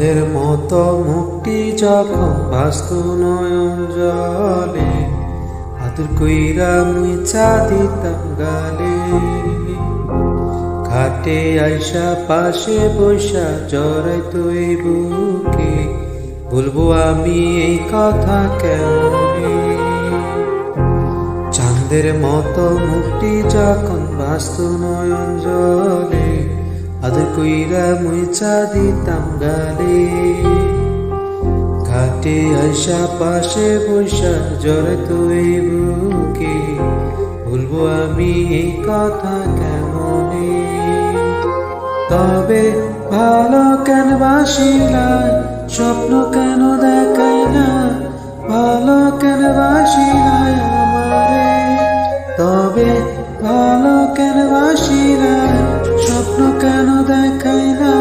চাঁদের মতো মুক্তি যখন ভাসতো নয়ন জলে, আদর কইরা মুইচা দিতাম গালে। ঘাটে আইসা পাশে বৈশা জড়াইতো এই বুকে, বলবো আমি এই কথা কেমনে। চাঁদের মতো মুক্তি যখন ভাসতো নয়ন জলে, আদর কইরা মুইচা দিতাম গালে। ঘাটে আইসা পাশে বৈশা জড়াইতো এই বুকে, বলবো আমি এই কথা কেমনে। তবে ভালো কেন বাসিলা, স্বপ্ন কেন দেখাই না, ভালো কেন বাসিলা আমারে। তবে ভালো কেন বাসিলা, স্বপ্ন কেন দেখাই না,